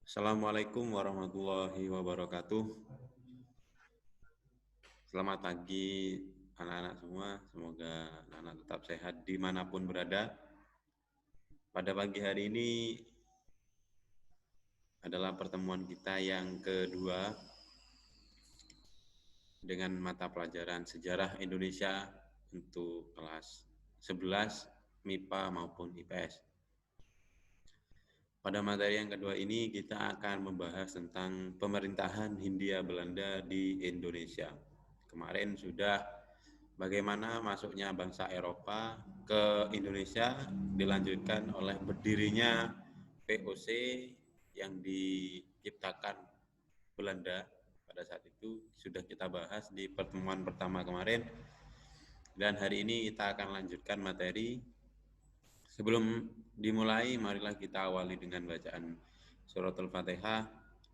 Assalamualaikum warahmatullahi wabarakatuh. Selamat pagi anak-anak semua. Semoga anak-anak tetap sehat dimanapun berada. Pada pagi hari ini adalah pertemuan kita yang kedua dengan mata pelajaran Sejarah Indonesia untuk kelas 11 MIPA maupun IPS. Pada materi yang kedua ini kita akan membahas tentang pemerintahan Hindia Belanda di Indonesia. Kemarin sudah bagaimana masuknya bangsa Eropa ke Indonesia, dilanjutkan oleh berdirinya VOC yang diciptakan Belanda pada saat itu sudah kita bahas di pertemuan pertama kemarin, dan hari ini kita akan lanjutkan materi. Sebelum dimulai, marilah kita awali dengan bacaan Suratul Fatihah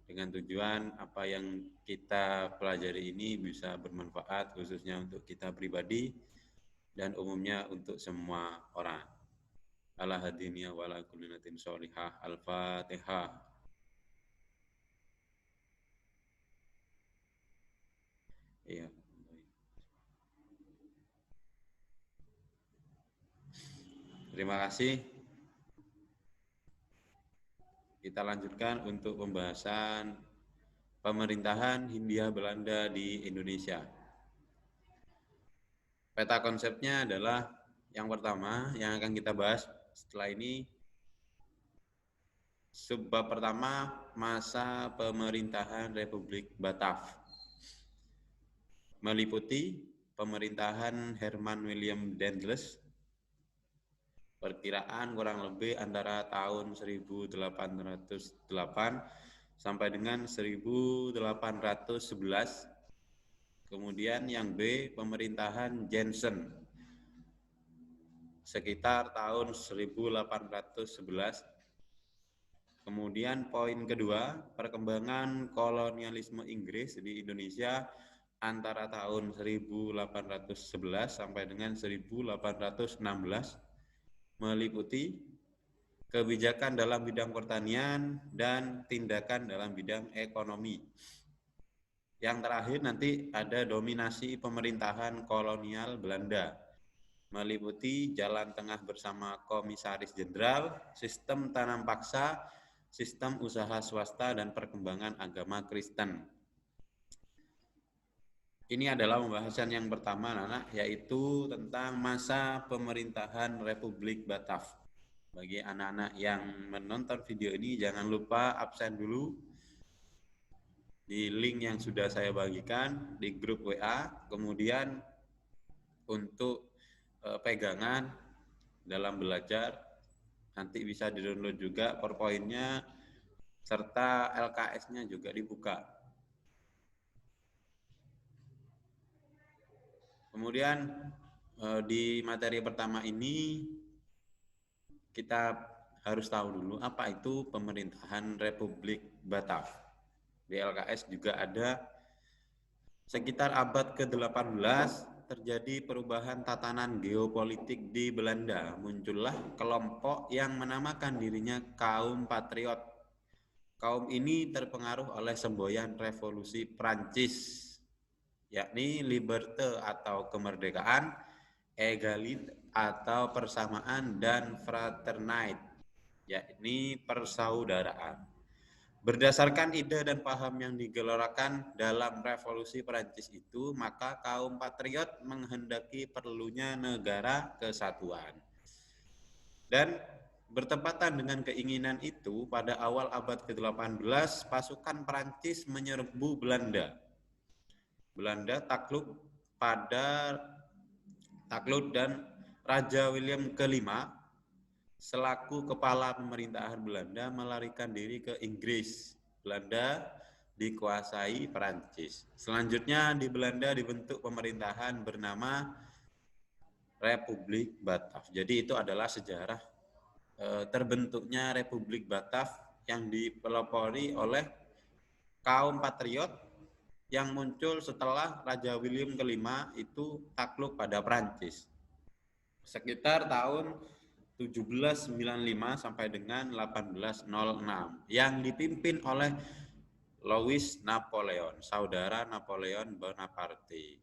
dengan tujuan apa yang kita pelajari ini bisa bermanfaat khususnya untuk kita pribadi dan umumnya untuk semua orang. Ala hadiniya wa ala kulli natin sholihah. Al-Fatihah. Iya. Terima kasih. Kita lanjutkan untuk pembahasan pemerintahan Hindia Belanda di Indonesia. Peta konsepnya adalah yang pertama yang akan kita bahas setelah ini. Subbab pertama, masa pemerintahan Republik Batav, meliputi pemerintahan Herman William Daendels, perkiraan kurang lebih antara tahun 1808 sampai dengan 1811. Kemudian yang B, pemerintahan Jensen, sekitar tahun 1811. Kemudian poin kedua, perkembangan kolonialisme Inggris di Indonesia antara tahun 1811 sampai dengan 1816, meliputi kebijakan dalam bidang pertanian dan tindakan dalam bidang ekonomi. Yang terakhir nanti ada dominasi pemerintahan kolonial Belanda, meliputi jalan tengah bersama komisaris jenderal, sistem tanam paksa, sistem usaha swasta, dan perkembangan agama Kristen. Ini adalah pembahasan yang pertama, anak, yaitu tentang masa pemerintahan Republik Batav. Bagi anak-anak yang menonton video ini, jangan lupa absen dulu di link yang sudah saya bagikan di grup WA. Kemudian untuk pegangan dalam belajar, nanti bisa di-download juga PowerPoint-nya, serta LKS-nya juga dibuka. Kemudian di materi pertama ini kita harus tahu dulu apa itu pemerintahan Republik Batav. Di LKS juga ada. Sekitar abad ke-18 terjadi perubahan tatanan geopolitik di Belanda. Muncullah kelompok yang menamakan dirinya kaum patriot. Kaum ini terpengaruh oleh semboyan revolusi Prancis, yakni liberté atau kemerdekaan, égalité atau persamaan, dan fraternité, yakni persaudaraan. Berdasarkan ide dan paham yang digelorakan dalam revolusi Prancis itu, maka kaum patriot menghendaki perlunya negara kesatuan. Dan bertepatan dengan keinginan itu, pada awal abad ke-18, pasukan Prancis menyerbu Belanda. Belanda takluk dan Raja William ke-5 selaku kepala pemerintahan Belanda melarikan diri ke Inggris. Belanda dikuasai Perancis. Selanjutnya di Belanda dibentuk pemerintahan bernama Republik Batav. Jadi itu adalah sejarah terbentuknya Republik Batav yang dipelopori oleh kaum patriot yang muncul setelah Raja William ke-5 itu takluk pada Perancis. Sekitar tahun 1795 sampai dengan 1806 yang dipimpin oleh Louis Napoleon, saudara Napoleon Bonaparte.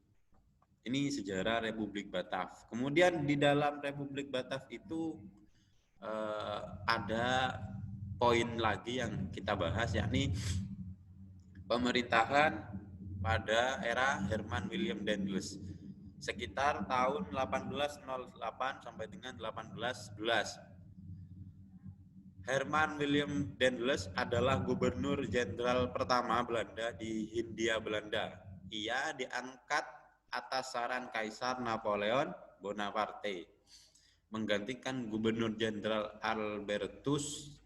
Ini sejarah Republik Batav. Kemudian di dalam Republik Batav itu ada poin lagi yang kita bahas, yakni pemerintahan pada era Herman William Daendels sekitar tahun 1808 sampai dengan 1811. Herman William Daendels adalah gubernur jenderal pertama Belanda di Hindia Belanda. Ia diangkat atas saran Kaisar Napoleon Bonaparte, menggantikan gubernur jenderal Albertus,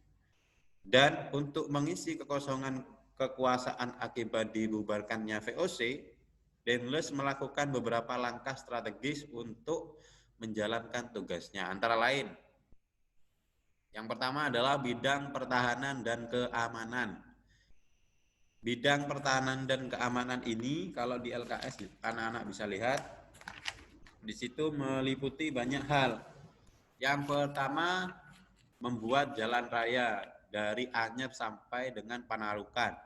dan untuk mengisi kekosongan kekuasaan akibat dibubarkannya VOC, Daendels melakukan beberapa langkah strategis untuk menjalankan tugasnya. Antara lain, yang pertama adalah bidang pertahanan dan keamanan. Bidang pertahanan dan keamanan ini kalau di LKS anak-anak bisa lihat, di situ meliputi banyak hal. Yang pertama, membuat jalan raya dari Anyer sampai dengan Panarukan.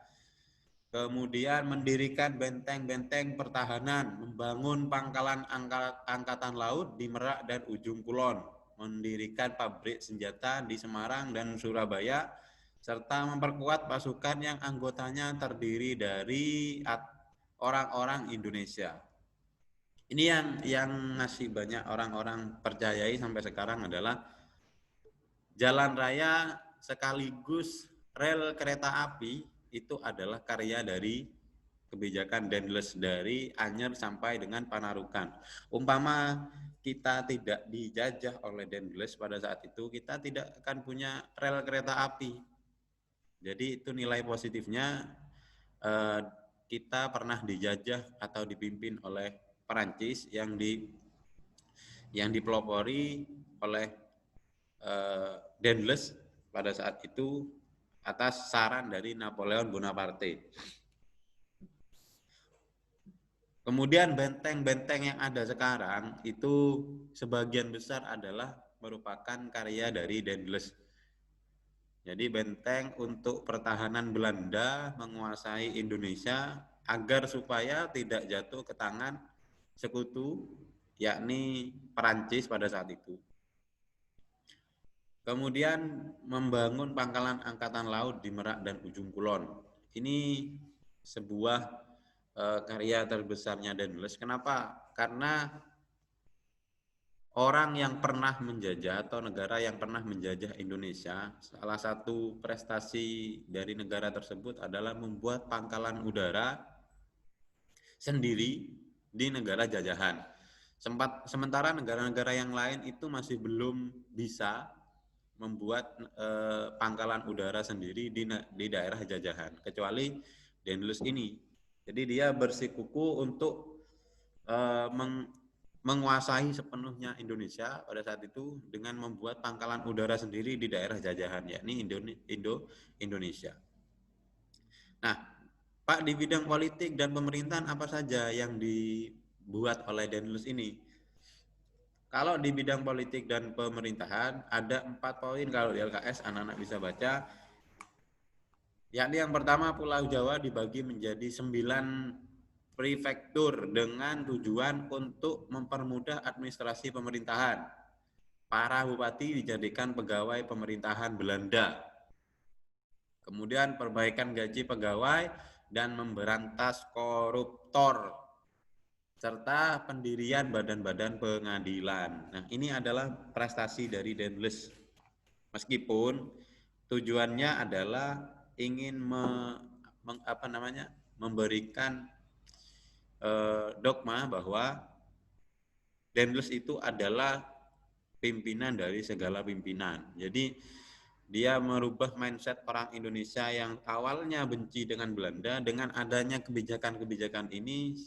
Kemudian mendirikan benteng-benteng pertahanan, membangun pangkalan angkatan laut di Merak dan Ujung Kulon, mendirikan pabrik senjata di Semarang dan Surabaya, serta memperkuat pasukan yang anggotanya terdiri dari orang-orang Indonesia. Ini yang masih banyak orang-orang percayai sampai sekarang adalah jalan raya sekaligus rel kereta api itu adalah karya dari kebijakan Daendels dari Anyer sampai dengan Panarukan. Umpama kita tidak dijajah oleh Daendels pada saat itu, kita tidak akan punya rel kereta api. Jadi itu nilai positifnya, kita pernah dijajah atau dipimpin oleh Perancis yang dipelopori oleh Daendels pada saat itu atas saran dari Napoleon Bonaparte. Kemudian benteng-benteng yang ada sekarang itu sebagian besar adalah merupakan karya dari Daendels. Jadi benteng untuk pertahanan Belanda menguasai Indonesia agar supaya tidak jatuh ke tangan sekutu, yakni Perancis pada saat itu. Kemudian membangun pangkalan angkatan laut di Merak dan Ujung Kulon. Ini sebuah karya terbesarnya Daendels. Kenapa? Karena orang yang pernah menjajah atau negara yang pernah menjajah Indonesia, salah satu prestasi dari negara tersebut adalah membuat pangkalan udara sendiri di negara jajahan. Sementara negara-negara yang lain itu masih belum bisa membuat pangkalan udara sendiri di daerah jajahan, kecuali Daendels ini. Jadi dia bersikuku untuk menguasai sepenuhnya Indonesia pada saat itu dengan membuat pangkalan udara sendiri di daerah jajahan, yakni Indonesia. Nah, Pak, di bidang politik dan pemerintahan apa saja yang dibuat oleh Daendels ini? Kalau di bidang politik dan pemerintahan ada 4 poin kalau di LKS anak-anak bisa baca. Yakni yang pertama, Pulau Jawa dibagi menjadi 9 prefektur dengan tujuan untuk mempermudah administrasi pemerintahan. Para bupati dijadikan pegawai pemerintahan Belanda. Kemudian perbaikan gaji pegawai dan memberantas koruptor, serta pendirian badan-badan pengadilan. Nah, ini adalah prestasi dari Daendels. Meskipun tujuannya adalah ingin memberikan dogma bahwa Daendels itu adalah pimpinan dari segala pimpinan. Jadi dia merubah mindset orang Indonesia yang awalnya benci dengan Belanda. Dengan adanya kebijakan-kebijakan ini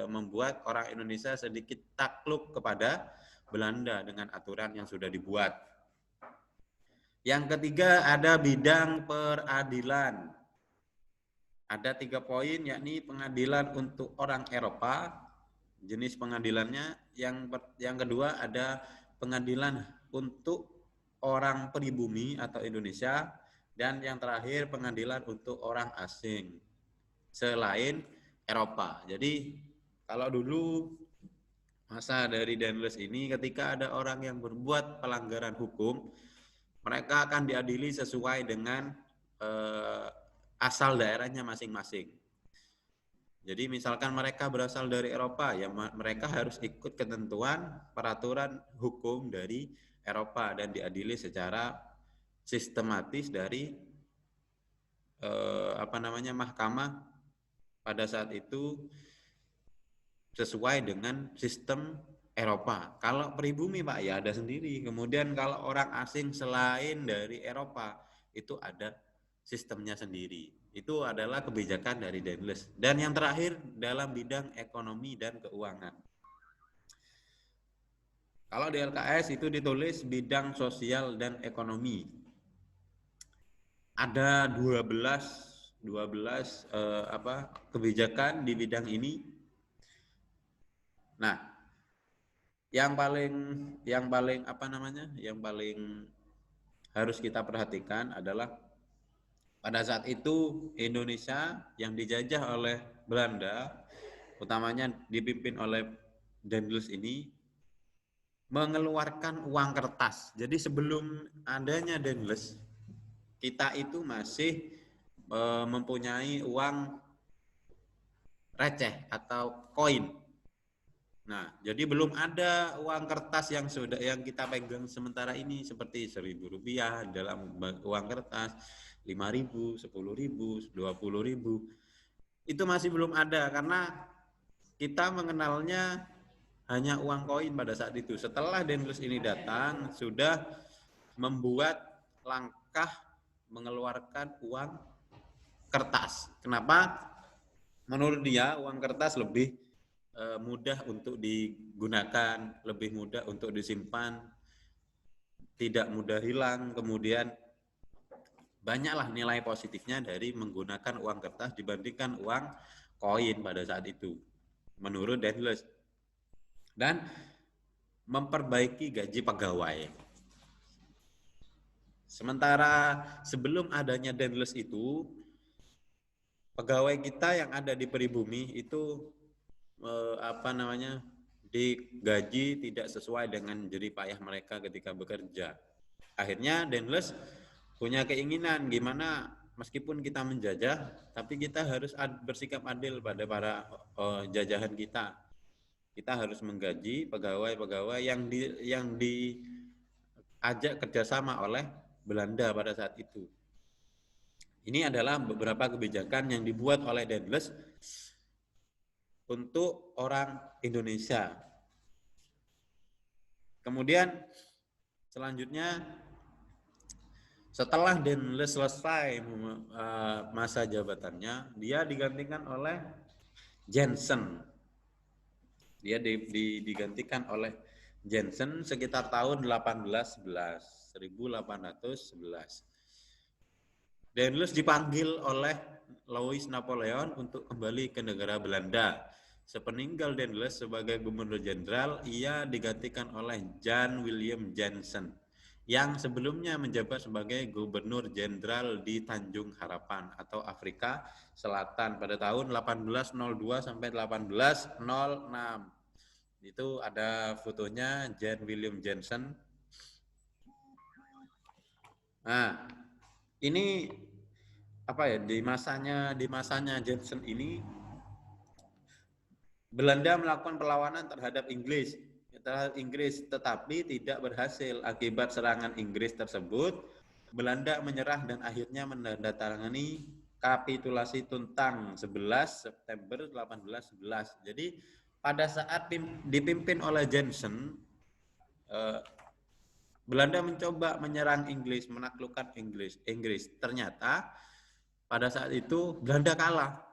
membuat orang Indonesia sedikit takluk kepada Belanda dengan aturan yang sudah dibuat. Yang ketiga ada bidang peradilan. Ada 3 poin, yakni pengadilan untuk orang Eropa, jenis pengadilannya. Yang kedua ada pengadilan untuk orang pribumi atau Indonesia, dan yang terakhir pengadilan untuk orang asing selain Eropa. Jadi kalau dulu masa dari Daendels ini, ketika ada orang yang berbuat pelanggaran hukum, mereka akan diadili sesuai dengan asal daerahnya masing-masing. Jadi misalkan mereka berasal dari Eropa, ya mereka harus ikut ketentuan peraturan hukum dari Eropa dan diadili secara sistematis dari mahkamah pada saat itu sesuai dengan sistem Eropa. Kalau pribumi Pak ya ada sendiri. Kemudian kalau orang asing selain dari Eropa itu ada sistemnya sendiri. Itu adalah kebijakan dari Daendels. Dan yang terakhir dalam bidang ekonomi dan keuangan. Kalau di LKS itu ditulis bidang sosial dan ekonomi. Ada 12 kebijakan di bidang ini. Nah, yang paling harus kita perhatikan adalah pada saat itu Indonesia yang dijajah oleh Belanda, utamanya dipimpin oleh Daendels ini, mengeluarkan uang kertas. Jadi sebelum adanya Daendels, kita itu masih mempunyai uang receh atau koin. Nah, jadi belum ada uang kertas yang kita pegang sementara ini seperti Rp1.000 dalam uang kertas, 5.000, 10.000, 20.000. Itu masih belum ada karena kita mengenalnya hanya uang koin pada saat itu. Setelah Daendels ini datang, sudah membuat langkah mengeluarkan uang kertas. Kenapa? Menurut dia uang kertas lebih mudah untuk digunakan, lebih mudah untuk disimpan, tidak mudah hilang, kemudian banyaklah nilai positifnya dari menggunakan uang kertas dibandingkan uang koin pada saat itu, menurut Daendels. Dan memperbaiki gaji pegawai. Sementara sebelum adanya Daendels itu, pegawai kita yang ada di pribumi itu digaji tidak sesuai dengan jerih payah mereka ketika bekerja. Akhirnya Daendels punya keinginan gimana meskipun kita menjajah, tapi kita harus bersikap adil pada para jajahan kita. Kita harus menggaji pegawai-pegawai yang diajak kerjasama oleh Belanda pada saat itu. Ini adalah beberapa kebijakan yang dibuat oleh Daendels untuk orang Indonesia. Kemudian selanjutnya setelah Daendels selesai masa jabatannya, dia digantikan oleh Jensen. Dia digantikan oleh Jensen sekitar tahun 1811. Daendels dipanggil oleh Louis Napoleon untuk kembali ke negara Belanda. Sepeninggal Daendels sebagai Gubernur Jenderal, ia digantikan oleh Jan Willem Jensen yang sebelumnya menjabat sebagai Gubernur Jenderal di Tanjung Harapan atau Afrika Selatan pada tahun 1802 sampai 1806. Itu ada fotonya Jan Willem Jensen. Nah, ini di masanya Jensen ini Belanda melakukan perlawanan terhadap Inggris, tetapi tidak berhasil. Akibat serangan Inggris tersebut, Belanda menyerah dan akhirnya menandatangani kapitulasi Tuntang 11 September 1811. Jadi pada saat dipimpin oleh Jensen, Belanda mencoba menyerang Inggris, menaklukkan Inggris. Ternyata pada saat itu Belanda kalah.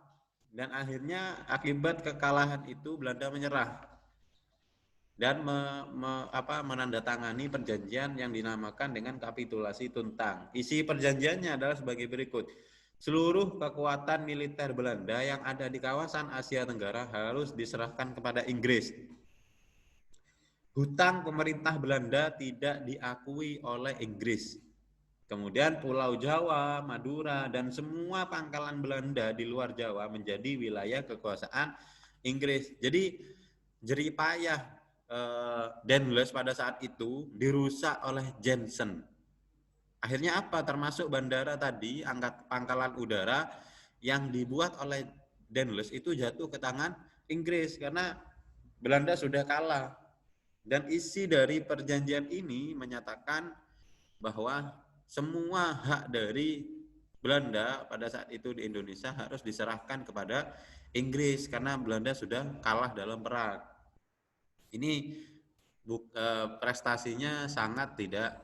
Dan akhirnya akibat kekalahan itu Belanda menyerah dan menandatangani perjanjian yang dinamakan dengan kapitulasi Tuntang. Isi perjanjiannya adalah sebagai berikut. Seluruh kekuatan militer Belanda yang ada di kawasan Asia Tenggara harus diserahkan kepada Inggris. hutang pemerintah Belanda tidak diakui oleh Inggris. Kemudian Pulau Jawa, Madura, dan semua pangkalan Belanda di luar Jawa menjadi wilayah kekuasaan Inggris. Jadi jerih payah Dauntless pada saat itu dirusak oleh Jensen. Akhirnya apa? Termasuk bandara tadi, pangkalan udara yang dibuat oleh Dauntless itu jatuh ke tangan Inggris karena Belanda sudah kalah. Dan isi dari perjanjian ini menyatakan bahwa semua hak dari Belanda pada saat itu di Indonesia harus diserahkan kepada Inggris karena Belanda sudah kalah dalam perang. Ini prestasinya sangat tidak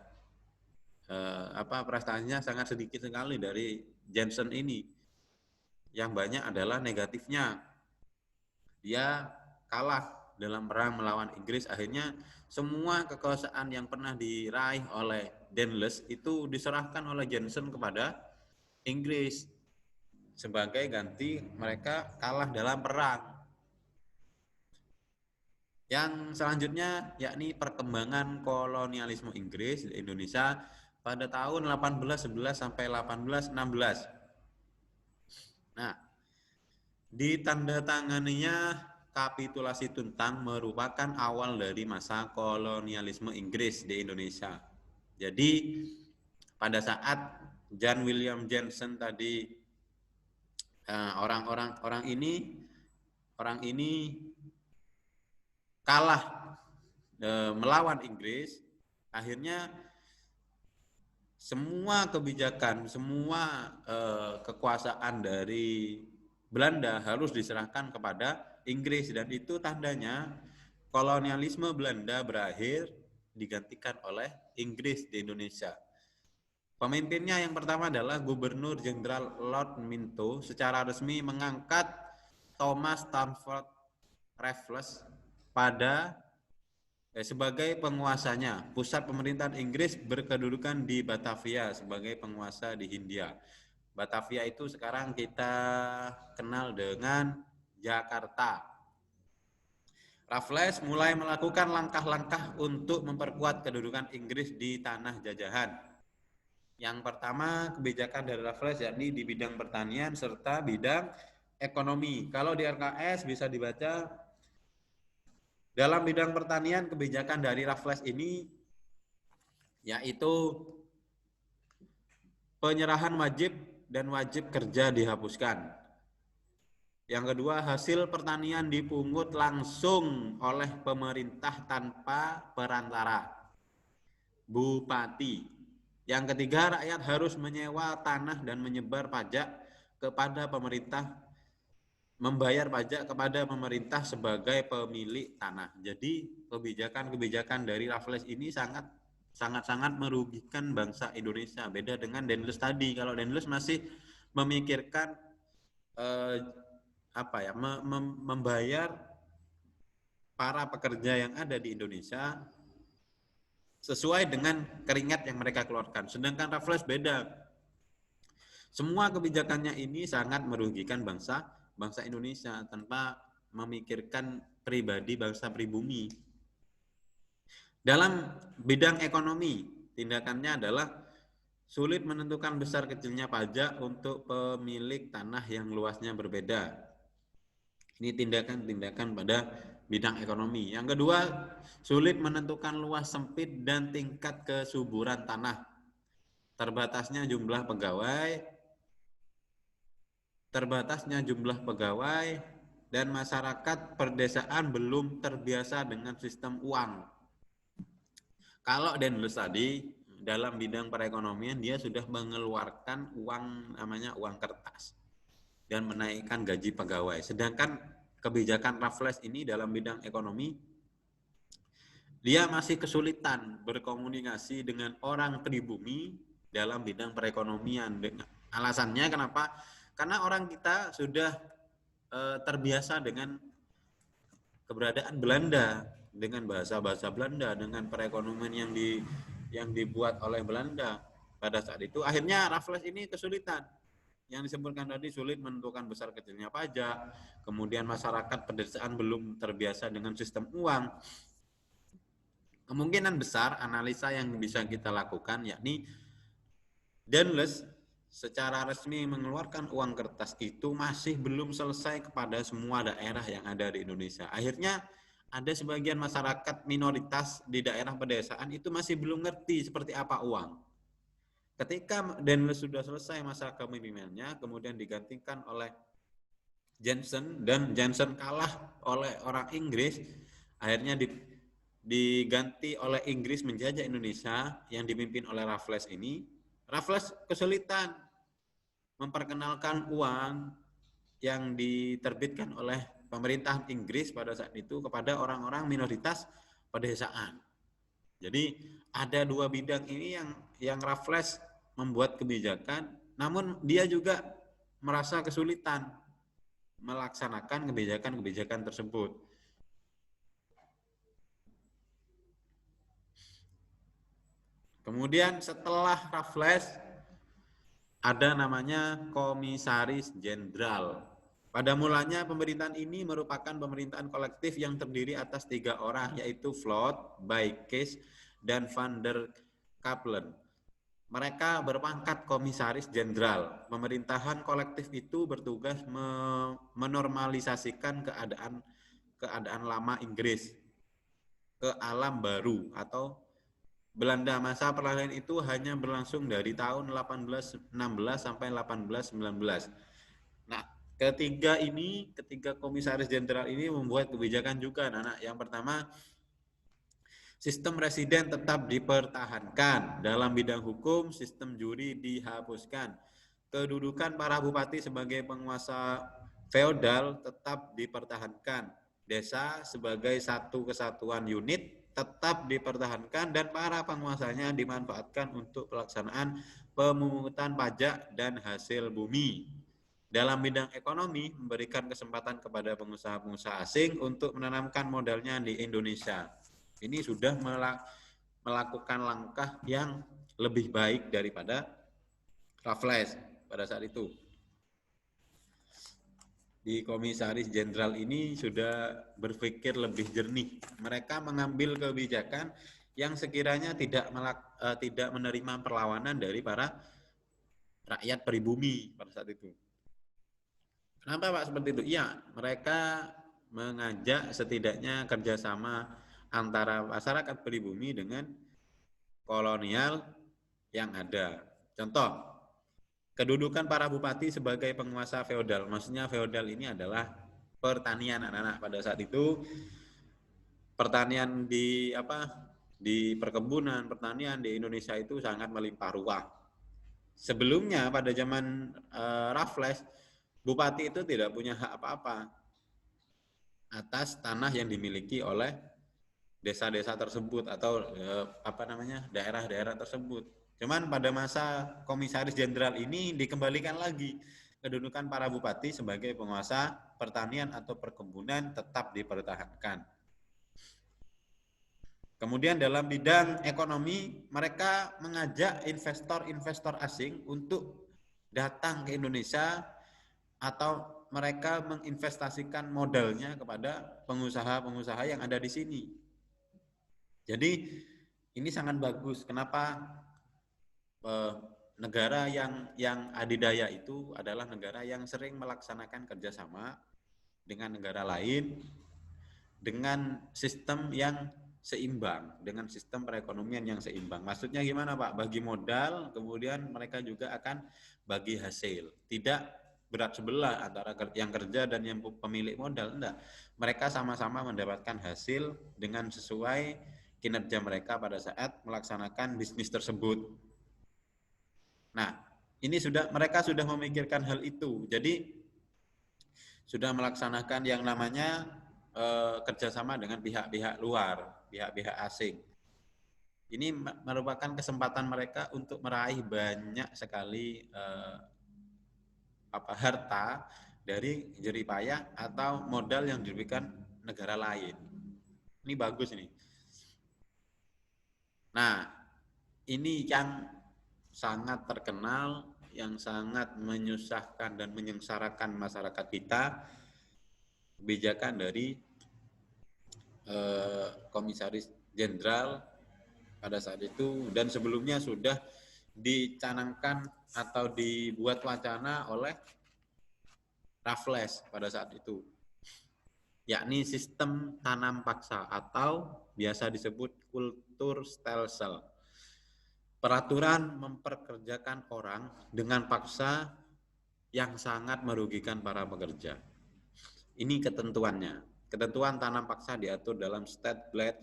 prestasinya sangat sedikit sekali dari Jensen ini. Yang banyak adalah negatifnya. Dia kalah dalam perang melawan Inggris, akhirnya semua kekuasaan yang pernah diraih oleh Dauntless itu diserahkan oleh Jensen kepada Inggris sebagai ganti mereka kalah dalam perang. Yang selanjutnya yakni perkembangan kolonialisme Inggris di Indonesia pada tahun 1811 sampai 1816. Nah, ditandatanganinya kapitulasi Tuntang merupakan awal dari masa kolonialisme Inggris di Indonesia. Jadi pada saat John William Jensen tadi orang ini kalah melawan Inggris, akhirnya semua kebijakan, semua kekuasaan dari Belanda harus diserahkan kepada Inggris, dan itu tandanya kolonialisme Belanda berakhir digantikan oleh Inggris di Indonesia. Pemimpinnya yang pertama adalah Gubernur Jenderal Lord Minto secara resmi mengangkat Thomas Stamford Raffles sebagai penguasanya. Pusat pemerintahan Inggris berkedudukan di Batavia sebagai penguasa di Hindia. Batavia itu sekarang kita kenal dengan Jakarta. Raffles mulai melakukan langkah-langkah untuk memperkuat kedudukan Inggris di tanah jajahan. Yang pertama, kebijakan dari Raffles yakni di bidang pertanian serta bidang ekonomi. Kalau di RKS bisa dibaca dalam bidang pertanian, kebijakan dari Raffles ini yaitu penyerahan wajib dan wajib kerja dihapuskan. Yang kedua, hasil pertanian dipungut langsung oleh pemerintah tanpa perantara, bupati. Yang ketiga, rakyat harus menyewa tanah dan menyebar pajak kepada pemerintah, membayar pajak kepada pemerintah sebagai pemilik tanah. Jadi kebijakan-kebijakan dari Raffles ini sangat merugikan bangsa Indonesia. Beda dengan Dauntless tadi. Kalau Dauntless masih memikirkan membayar para pekerja yang ada di Indonesia sesuai dengan keringat yang mereka keluarkan. Sedangkan Raffles beda. Semua kebijakannya ini sangat merugikan bangsa Indonesia tanpa memikirkan pribadi bangsa pribumi. Dalam bidang ekonomi, tindakannya adalah sulit menentukan besar kecilnya pajak untuk pemilik tanah yang luasnya berbeda. Ini tindakan-tindakan pada bidang ekonomi. Yang kedua, sulit menentukan luas sempit dan tingkat kesuburan tanah. Terbatasnya jumlah pegawai dan masyarakat perdesaan belum terbiasa dengan sistem uang. Kalau Dauntless tadi dalam bidang perekonomian dia sudah mengeluarkan uang namanya uang kertas dan menaikkan gaji pegawai. Sedangkan kebijakan Raffles ini dalam bidang ekonomi, dia masih kesulitan berkomunikasi dengan orang pribumi dalam bidang perekonomian. Alasannya kenapa? Karena orang kita sudah terbiasa dengan keberadaan Belanda, dengan bahasa-bahasa Belanda, dengan perekonomian yang dibuat oleh Belanda pada saat itu. Akhirnya Raffles ini kesulitan. Yang disebutkan tadi sulit menentukan besar kecilnya pajak, kemudian masyarakat pedesaan belum terbiasa dengan sistem uang. Kemungkinan besar analisa yang bisa kita lakukan yakni Daunless secara resmi mengeluarkan uang kertas itu masih belum selesai kepada semua daerah yang ada di Indonesia. Akhirnya ada sebagian masyarakat minoritas di daerah pedesaan itu masih belum ngerti seperti apa uang. Ketika Daunless sudah selesai masa kepemimpinannya, kemudian digantikan oleh Johnson dan Johnson kalah oleh orang Inggris, akhirnya diganti oleh Inggris menjajah Indonesia yang dipimpin oleh Raffles ini. Raffles kesulitan memperkenalkan uang yang diterbitkan oleh pemerintah Inggris pada saat itu kepada orang-orang minoritas pedesaan. Jadi ada dua bidang ini yang Raffles membuat kebijakan, namun dia juga merasa kesulitan melaksanakan kebijakan-kebijakan tersebut. Kemudian setelah Raffles ada namanya Komisaris Jenderal. Pada mulanya pemerintahan ini merupakan pemerintahan kolektif yang terdiri atas 3 orang, yaitu Vlot, Buyckes, dan Van der Kapellen. Mereka berpangkat Komisaris Jenderal. Pemerintahan kolektif itu bertugas menormalisasikan keadaan lama Inggris ke alam baru atau Belanda. Masa peralihan itu hanya berlangsung dari tahun 1816 sampai 1819. Nah, ketiga komisaris jenderal ini membuat kebijakan juga, anak. Yang pertama, sistem residen tetap dipertahankan. Dalam bidang hukum, sistem juri dihapuskan. Kedudukan para bupati sebagai penguasa feodal tetap dipertahankan. Desa sebagai satu kesatuan unit tetap dipertahankan dan para penguasanya dimanfaatkan untuk pelaksanaan pemungutan pajak dan hasil bumi. Dalam bidang ekonomi, memberikan kesempatan kepada pengusaha-pengusaha asing untuk menanamkan modalnya di Indonesia. Ini sudah melakukan langkah yang lebih baik daripada Raffles pada saat itu. Di komisaris jenderal ini sudah berpikir lebih jernih. Mereka mengambil kebijakan yang sekiranya tidak menerima perlawanan dari para rakyat pribumi pada saat itu. Kenapa Pak seperti itu? Iya, mereka mengajak setidaknya kerjasama antara masyarakat pribumi dengan kolonial yang ada. Contoh, kedudukan para bupati sebagai penguasa feodal. Maksudnya feodal ini adalah pertanian, anak-anak. Pada saat itu pertanian di perkebunan, pertanian di Indonesia itu sangat melimpah ruah. Sebelumnya pada zaman Raffles, bupati itu tidak punya hak apa-apa atas tanah yang dimiliki oleh desa-desa tersebut atau daerah-daerah tersebut. Cuman pada masa komisaris jenderal ini dikembalikan lagi kedudukan para bupati sebagai penguasa pertanian atau perkebunan tetap dipertahankan. Kemudian dalam bidang ekonomi, mereka mengajak investor-investor asing untuk datang ke Indonesia atau mereka menginvestasikan modalnya kepada pengusaha-pengusaha yang ada di sini. Jadi ini sangat bagus. Kenapa? Negara yang adidaya itu adalah negara yang sering melaksanakan kerjasama dengan negara lain dengan sistem yang seimbang, dengan sistem perekonomian yang seimbang. Maksudnya gimana Pak? Bagi modal, kemudian mereka juga akan bagi hasil. Tidak berat sebelah antara yang kerja dan yang pemilik modal, enggak. Mereka sama-sama mendapatkan hasil dengan sesuai kinerja mereka pada saat melaksanakan bisnis tersebut. Nah, ini mereka sudah memikirkan hal itu. Jadi sudah melaksanakan yang namanya kerjasama dengan pihak-pihak luar, pihak-pihak asing. Ini merupakan kesempatan mereka untuk meraih banyak sekali harta dari jeripayah atau modal yang diberikan negara lain. Ini bagus ini. Nah, ini yang sangat terkenal, yang sangat menyusahkan dan menyengsarakan masyarakat kita, kebijakan dari komisaris jenderal pada saat itu, dan sebelumnya sudah dicanangkan atau dibuat wacana oleh Raffles pada saat itu, yakni sistem tanam paksa atau biasa disebut kultur stelsel. Peraturan memperkerjakan orang dengan paksa yang sangat merugikan para pekerja. Ini ketentuannya. Ketentuan tanam paksa diatur dalam State Blad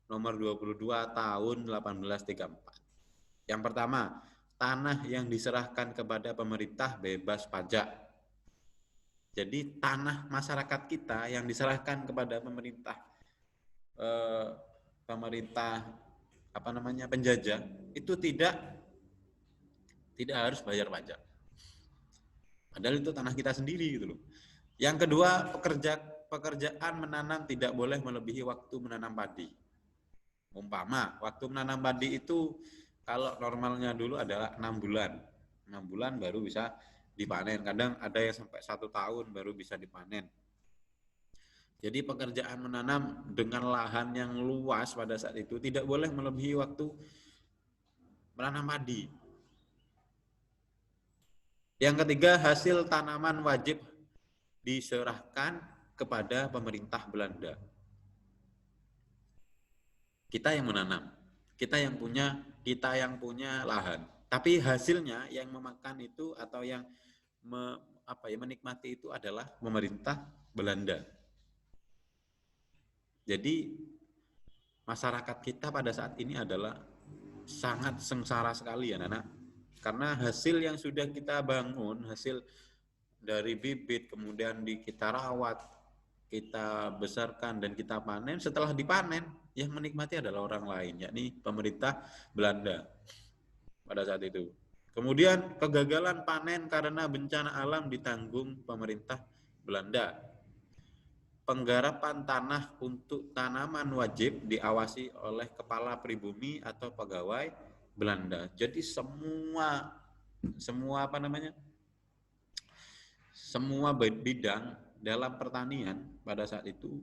nomor 22 tahun 1834. Yang pertama, tanah yang diserahkan kepada pemerintah bebas pajak. Jadi tanah masyarakat kita yang diserahkan kepada pemerintah penjajah itu tidak harus bayar pajak. Padahal itu tanah kita sendiri gitu loh. Yang kedua, pekerjaan menanam tidak boleh melebihi waktu menanam padi. Umpama, waktu menanam padi itu kalau normalnya dulu adalah 6 bulan. 6 bulan baru bisa dipanen. Kadang ada yang sampai 1 tahun baru bisa dipanen. Jadi pekerjaan menanam dengan lahan yang luas pada saat itu tidak boleh melebihi waktu menanam padi. Yang ketiga, hasil tanaman wajib diserahkan kepada pemerintah Belanda. Kita yang menanam, kita yang punya lahan. Tapi hasilnya yang memakan itu atau yang menikmati itu adalah pemerintah Belanda. Jadi masyarakat kita pada saat ini adalah sangat sengsara sekali ya Nana. Karena hasil yang sudah kita bangun, hasil dari bibit kemudian kita rawat, kita besarkan dan kita panen, setelah dipanen yang menikmati adalah orang lain, yakni pemerintah Belanda pada saat itu. Kemudian kegagalan panen karena bencana alam ditanggung pemerintah Belanda. Penggarapan tanah untuk tanaman wajib diawasi oleh kepala pribumi atau pegawai Belanda. Jadi semua bidang dalam pertanian pada saat itu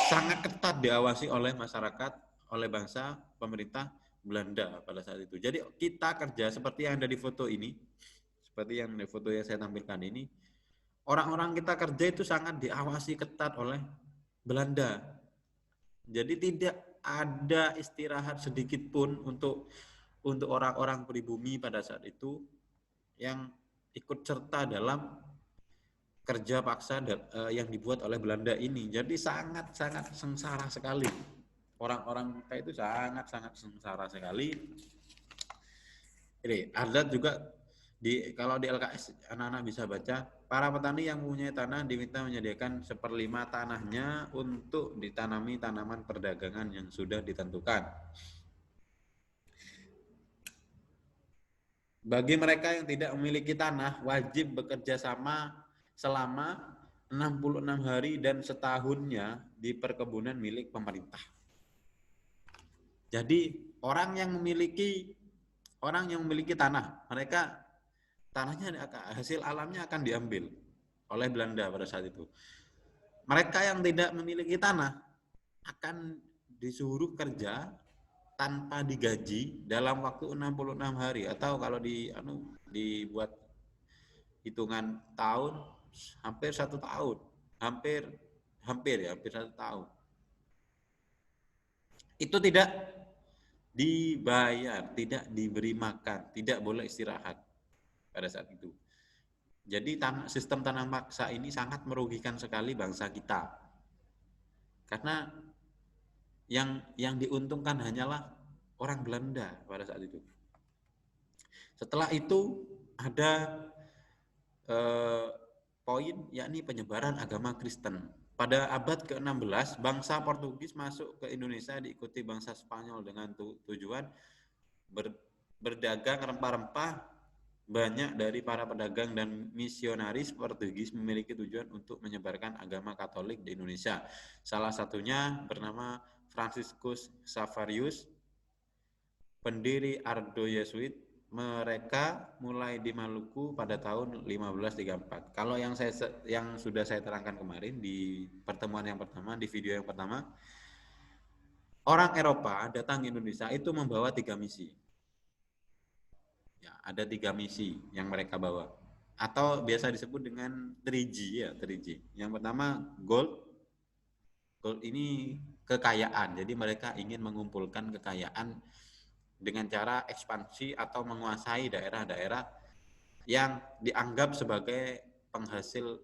sangat ketat diawasi oleh masyarakat, oleh bangsa pemerintah Belanda pada saat itu. Jadi kita kerja seperti yang ada di foto ini, seperti yang di foto yang saya tampilkan ini, orang-orang kita kerja itu sangat diawasi ketat oleh Belanda. Jadi tidak ada istirahat sedikit pun untuk orang-orang pribumi pada saat itu yang ikut serta dalam kerja paksa yang dibuat oleh Belanda ini. Jadi sangat-sangat sengsara sekali. Orang-orang kita itu sangat-sangat sengsara sekali. Ini ada juga kalau di LKS anak-anak bisa baca, para petani yang mempunyai tanah diminta menyediakan 1/5 tanahnya untuk ditanami tanaman perdagangan yang sudah ditentukan. Bagi mereka yang tidak memiliki tanah, wajib bekerja sama selama 66 hari dan setahunnya di perkebunan milik pemerintah. Jadi orang yang memiliki tanah, mereka tanahnya hasil alamnya akan diambil oleh Belanda pada saat itu. Mereka yang tidak memiliki tanah akan disuruh kerja tanpa digaji dalam waktu 66 hari, atau kalau dibuat hitungan tahun hampir 1 tahun, hampir 1 tahun. Itu tidak dibayar, tidak diberi makan, tidak boleh istirahat pada saat itu. Jadi sistem tanam paksa ini sangat merugikan sekali bangsa kita. Karena yang diuntungkan hanyalah orang Belanda pada saat itu. Setelah itu ada poin, yakni penyebaran agama Kristen. Pada abad ke-16, bangsa Portugis masuk ke Indonesia diikuti bangsa Spanyol dengan tujuan berdagang rempah-rempah. Banyak dari para pedagang dan misionaris Portugis memiliki tujuan untuk menyebarkan agama Katolik di Indonesia. Salah satunya bernama Franciscus Xaverius, pendiri Ordo Yesuit. Mereka mulai di Maluku pada tahun 1534. Kalau yang sudah saya terangkan kemarin di pertemuan yang pertama, di video yang pertama, orang Eropa datang ke Indonesia itu membawa 3 misi. Ya, ada 3 misi yang mereka bawa. Atau biasa disebut dengan 3G ya, 3G. Yang pertama gold. Gold ini kekayaan. Jadi mereka ingin mengumpulkan kekayaan dengan cara ekspansi atau menguasai daerah-daerah yang dianggap sebagai penghasil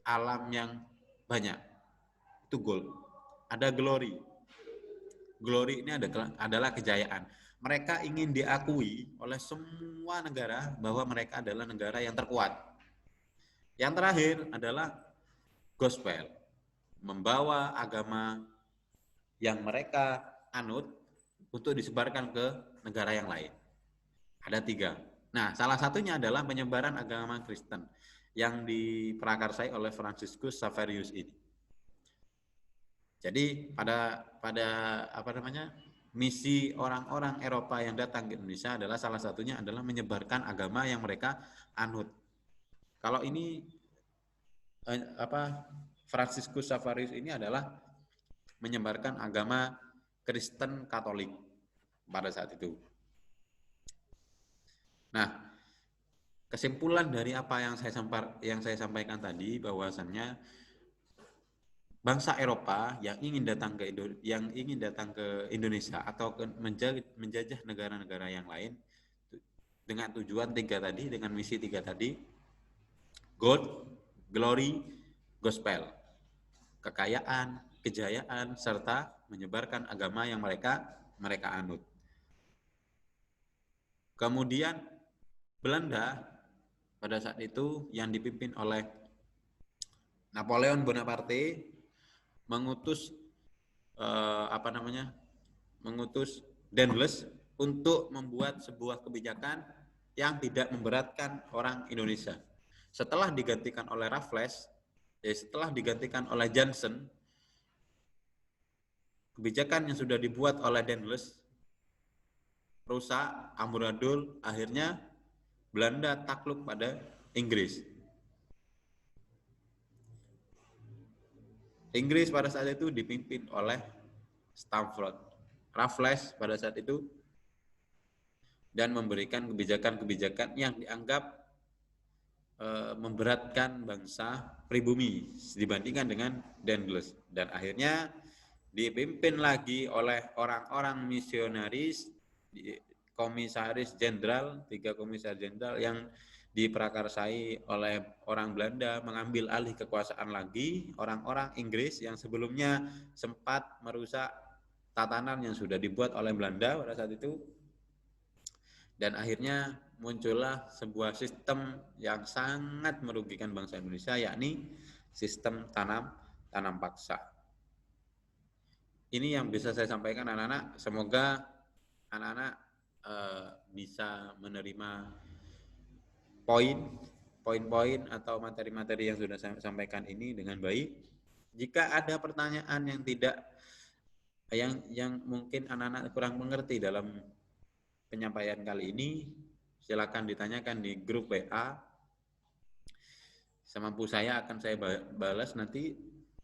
alam yang banyak. Itu gold. Ada glory. Glory ini adalah kejayaan. Mereka ingin diakui oleh semua negara bahwa mereka adalah negara yang terkuat. Yang terakhir adalah gospel. Membawa agama yang mereka anut untuk disebarkan ke negara yang lain. Ada 3. Nah, salah satunya adalah penyebaran agama Kristen yang diprakarsai oleh Franciscus Xaverius ini. Jadi pada misi orang-orang Eropa yang datang ke Indonesia adalah salah satunya adalah menyebarkan agama yang mereka anut. Kalau ini Franciscus Xaverius ini adalah menyebarkan agama Kristen Katolik pada saat itu. Nah, kesimpulan dari apa yang saya sampaikan tadi bahwasannya bangsa Eropa yang ingin datang ke Indonesia atau menjajah negara-negara yang lain dengan tujuan 3 tadi, dengan misi 3 tadi, gold, glory, gospel, kekayaan, kejayaan, serta menyebarkan agama yang mereka anut. Kemudian Belanda pada saat itu yang dipimpin oleh Napoleon Bonaparte mengutus Daendels untuk membuat sebuah kebijakan yang tidak memberatkan orang Indonesia. Setelah digantikan oleh Raffles, setelah digantikan oleh Johnson, kebijakan yang sudah dibuat oleh Daendels rusak, amburadul, akhirnya Belanda takluk pada Inggris. Inggris pada saat itu dipimpin oleh Stamford Raffles pada saat itu dan memberikan kebijakan-kebijakan yang dianggap memberatkan bangsa pribumi dibandingkan dengan Daendels, dan akhirnya dipimpin lagi oleh orang-orang misionaris, komisaris jenderal, 3 komisaris jenderal yang diprakarsai oleh orang Belanda mengambil alih kekuasaan lagi orang-orang Inggris yang sebelumnya sempat merusak tatanan yang sudah dibuat oleh Belanda pada saat itu. Dan akhirnya muncullah sebuah sistem yang sangat merugikan bangsa Indonesia, yakni sistem tanam paksa. Ini yang bisa saya sampaikan anak-anak. Semoga anak-anak bisa menerima poin-poin atau materi-materi yang sudah saya sampaikan ini dengan baik. Jika ada pertanyaan yang mungkin anak-anak kurang mengerti dalam penyampaian kali ini, silakan ditanyakan di grup WA. Semampu saya akan saya balas nanti,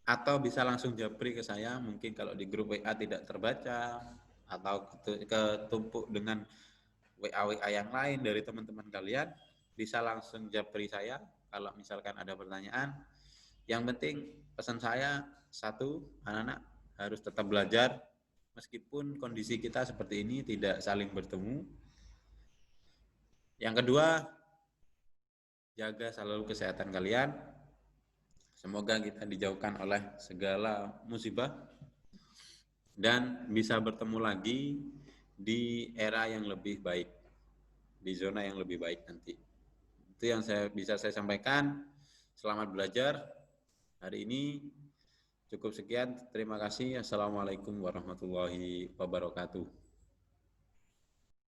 atau bisa langsung japri ke saya. Mungkin kalau di grup WA tidak terbaca atau ketumpuk dengan WA yang lain dari teman-teman kalian, bisa langsung japri saya kalau misalkan ada pertanyaan. Yang penting pesan saya satu, anak-anak harus tetap belajar meskipun kondisi kita seperti ini, tidak saling bertemu. Yang kedua, jaga selalu kesehatan kalian. Semoga kita dijauhkan oleh segala musibah dan bisa bertemu lagi di era yang lebih baik, di zona yang lebih baik nanti. Itu yang bisa saya sampaikan. Selamat belajar. Hari ini cukup sekian. Terima kasih. Assalamualaikum warahmatullahi wabarakatuh.